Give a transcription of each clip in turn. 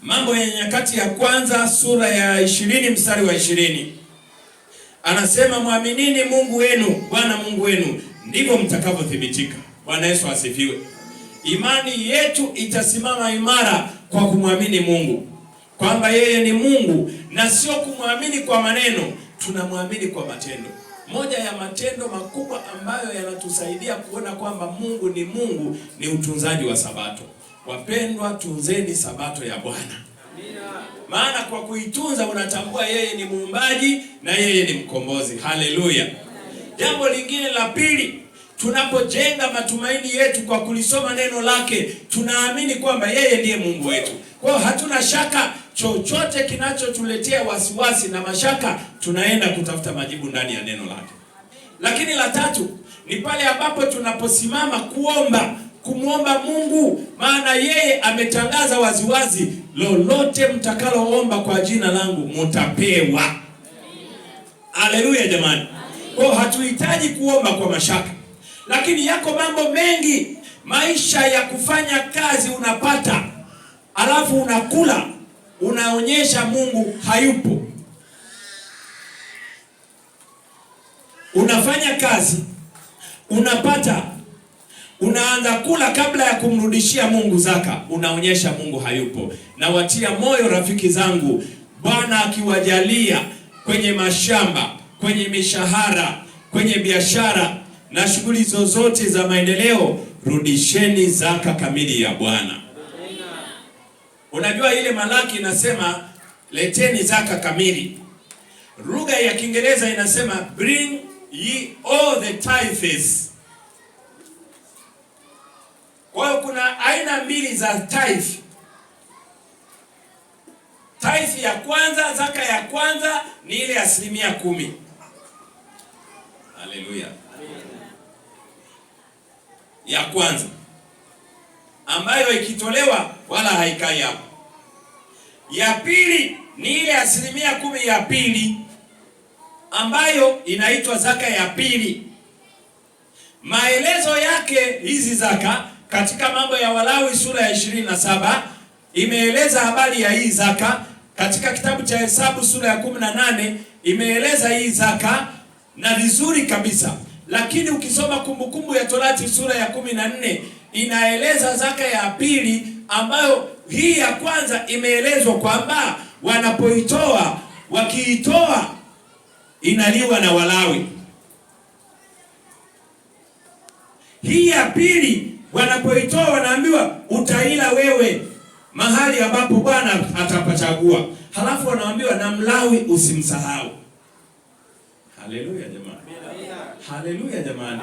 Mambo ya Nyakati ya kwanza sura ya 20 mstari wa 20. Anasema mwaminini Mungu wenu, Bwana Mungu wenu, ndivyo mtakavyothibitika. Bwana Yesu asifiwe. Imani yetu itasimama imara kwa kumwamini Mungu, kwamba yeye ni Mungu, na sio kumwamini kwa maneno, tunamwamini kwa matendo. Moja ya matendo makubwa ambayo yanatusaidia kuona kwamba Mungu ni utunzaji wa Sabato. Wapendwa, tunzeni Sabato ya Bwana. Maana kwa kuitunza unatambua yeye ni muumbaji na yeye ni mkombozi. Haleluya. Jambo lingine la pili, tunapojenga matumaini yetu kwa kulisoma neno lake, tunaamini kwamba yeye ndiye Mungu wetu. Kwa hiyo hatuna shaka chochote kinachotuletea wasiwasi na mashaka, tunaenda kutafuta majibu ndani ya neno lake. Lakini la tatu ni pale ambapo tunaposimama kumwomba Mungu, maana yeye ametangaza waziwazi, lolote mtakaloomba kwa jina langu mtapewa. Haleluya jamani. Kwa hatuhitaji kuomba kwa mashaka. Lakini yako mambo mengi, maisha ya kufanya kazi unapata, alafu unakula, unaonyesha Mungu hayupo. Unafanya kazi, unapata, unaanza kula kabla ya kumrudishia Mungu zaka, unaonyesha Mungu hayupo. Na watia moyo rafiki zangu, Bwana akiwajalia kwenye mashamba, kwenye mishahara, kwenye biashara na shughuli zozote za maendeleo, rudisheni zaka kamili ya Bwana. Unajua ile Malaki inasema leteni zaka kamili. Lugha ya Kiingereza inasema bring ye all the tithes. Kwa hiyo kuna aina mbili za tithe. Tithe ya kwanza, zaka ya kwanza ni ile 10%. Haleluya. Ya kwanza ambayo ikitolewa wala haikai hapo. Ya pili ni ile 10% ya pili ambayo inaitwa zaka ya pili. Maelezo yake hizi zaka katika Mambo ya Walawi sura ya 27 imeeleza habari ya hii zaka. Katika kitabu cha Hesabu sura ya 18 imeeleza hii zaka na vizuri kabisa. Lakini ukisoma Kumbukumbu ya Torati sura ya 14 inaeleza zaka ya pili, ambayo hii ya kwanza imeelezwa kwamba wanapoitoa, wakiitoa inaliwa na Walawi. Hii ya pili wanapoitoa wanaambiwa utaila wewe mahali ambapo Bwana atapachagua. Halafu wanaambiwa na Mlawi usimsahau. Haleluya jamani. Haleluya jamani.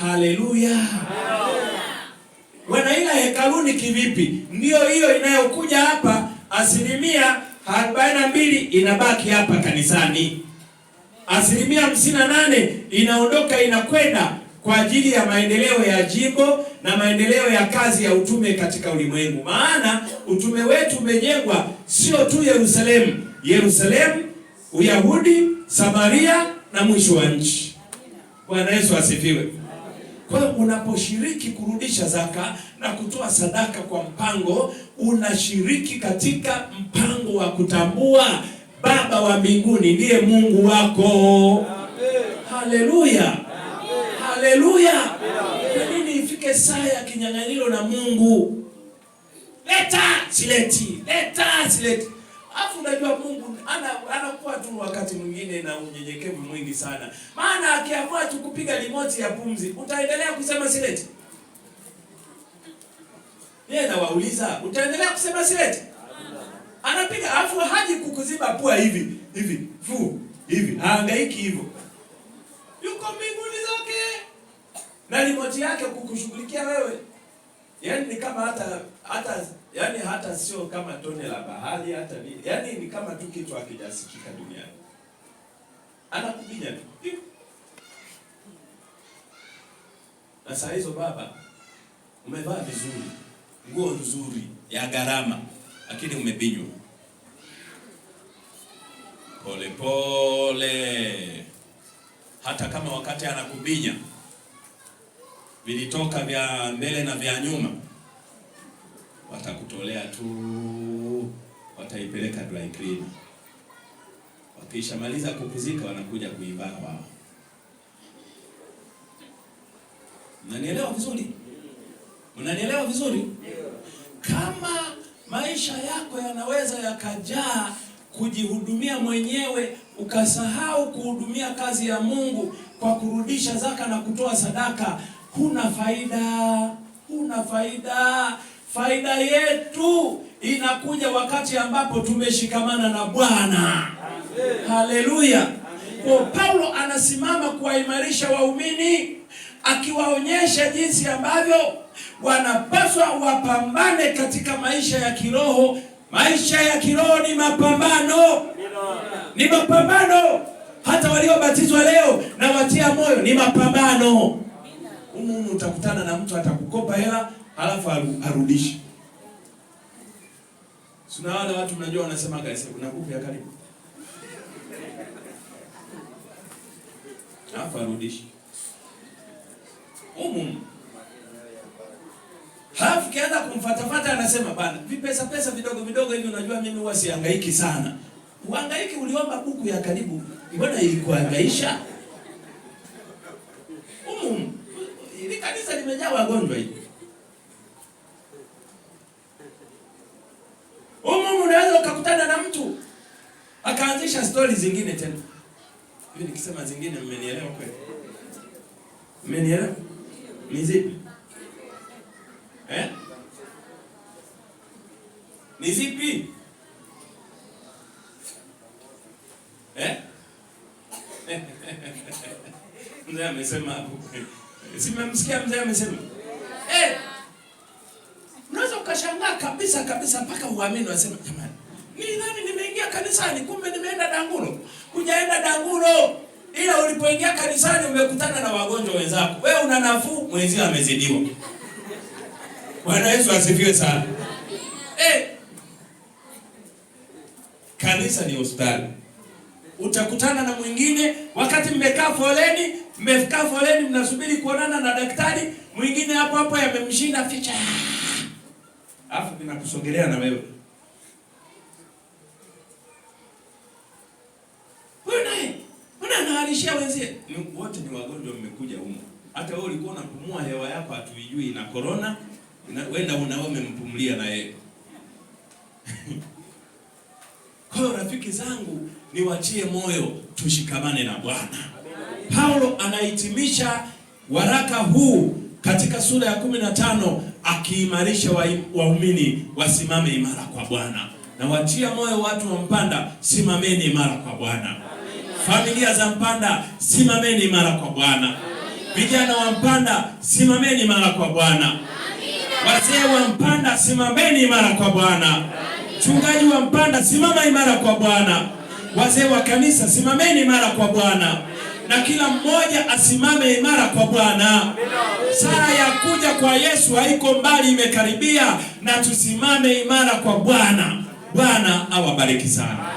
Haleluya. Wanaila hekaluni kivipi? Ndio hiyo inayokuja hapa, 42% inabaki hapa kanisani. 58% inaondoka inakwenda kwa ajili ya maendeleo ya jimbo na maendeleo ya kazi ya utume katika ulimwengu. Maana utume wetu umejengwa sio tu Yerusalemu, Uyahudi, Samaria na mwisho wa nchi. Bwana Yesu asifiwe. Kwa hiyo unaposhiriki kurudisha zaka na kutoa sadaka kwa mpango, unashiriki katika mpango wa kutambua Baba wa mbinguni ndiye Mungu wako. Haleluya. Haleluya. Kwa nini ifike saa ya kinyang'anyiro na Mungu? Leta sileti. Afu unajua Mungu anakuwa tu wakati mwingine na unyenyekevu mwingi sana. Maana akiamua tu kupiga remote ya pumzi, utaendelea kusema sileti? Yeye nawauliza, utaendelea kusema sileti? Anapiga afu haji kukuziba pua hivi, haangaiki hivyo. Yuko mbinguni zake na remote yake kukushughulikia wewe. Yaani ni kama hata sio kama tone la bahari, yaani ni kama tu kitu hakijasikika duniani. Anakubinya tu. Na saa hizo baba, umevaa vizuri, nguo nzuri ya gharama, lakini umebinywa. Pole. Hata kama wakati anakubinya vilitoka vya mbele na vya nyuma, watakutolea tu wataipeleka dry cleaner. Wakishamaliza kupuzika wanakuja kuivaa wao. Mnanielewa vizuri? Mnanielewa vizuri? Kama maisha yako yanaweza yakajaa kujihudumia mwenyewe, ukasahau kuhudumia kazi ya Mungu kwa kurudisha zaka na kutoa sadaka, huna faida. Huna faida. Faida yetu inakuja wakati ambapo tumeshikamana na Bwana. Haleluya. Kwa Paulo anasimama kuwaimarisha waumini, akiwaonyesha jinsi ambavyo wanapaswa wapambane katika maisha ya kiroho. Maisha ya kiroho ni mapambano. Ni mapambano. Hata waliobatizwa leo na watia moyo, ni mapambano. Utakutana na mtu atakukopa hela halafu arudishe. Sina wale watu mnajua wanasema guys, kuna kuku ya karibu. Halafu arudishe. Halafu kianza kumfatafata anasema bana, vipesa vidogo vidogo hivi unajua mimi huwa sihangaiki sana. Uhangaiki, uliomba buku ya karibu. Mbona ilikuhangaisha? Ili kanisa limejaa wagonjwa hivi. Unaweza ukakutana na mtu akaanzisha stori zingine tena. Hivi nikisema zingine mmenielewa kweli? Mmenielewa? Ni zipi? Ni zipi? Mzee amesema hapo. Simemsikia mzee amesema. Unaweza ukashangaa kabisa mpaka uamini, unasema jamani, nani nimeingia kanisani kumbe nimeenda dangulo. Hujaenda dangulo, ila ulipoingia kanisani umekutana na wagonjwa wenzako. Wewe una nafuu, mwenzio amezidiwa. Bwana Yesu asifiwe sana. Kanisa ni hospitali. Utakutana na mwingine wakati mmefika foleni mnasubiri kuonana na daktari, mwingine hapo yamemshinda ficha. Alafu ninakusogelea na wewe. Mbona anahalishia wenzie? Wote ni wagonjwa, mmekuja huko. Hata wewe ulikuwa unapumua hewa yako hatuijui na corona, wewe umempumulia na yeye. Kwa hiyo rafiki zangu, niwatie moyo tushikamane na Bwana. Paulo anahitimisha waraka huu katika sura ya 15 akiimarisha waumini wasimame imara kwa Bwana. Na watia moyo watu wa Mpanda, simameni imara kwa Bwana. Familia za Mpanda, simameni imara kwa Bwana. Vijana wa Mpanda, simameni imara kwa Bwana. Wazee wa Mpanda, simameni imara kwa Bwana. Mchungaji wa Mpanda, simama imara kwa Bwana. Wazee wa kanisa, simameni imara kwa Bwana. Na kila mmoja asimame imara kwa Bwana. Saa ya kuja kwa Yesu haiko mbali, imekaribia, na tusimame imara kwa Bwana. Bwana awabariki sana.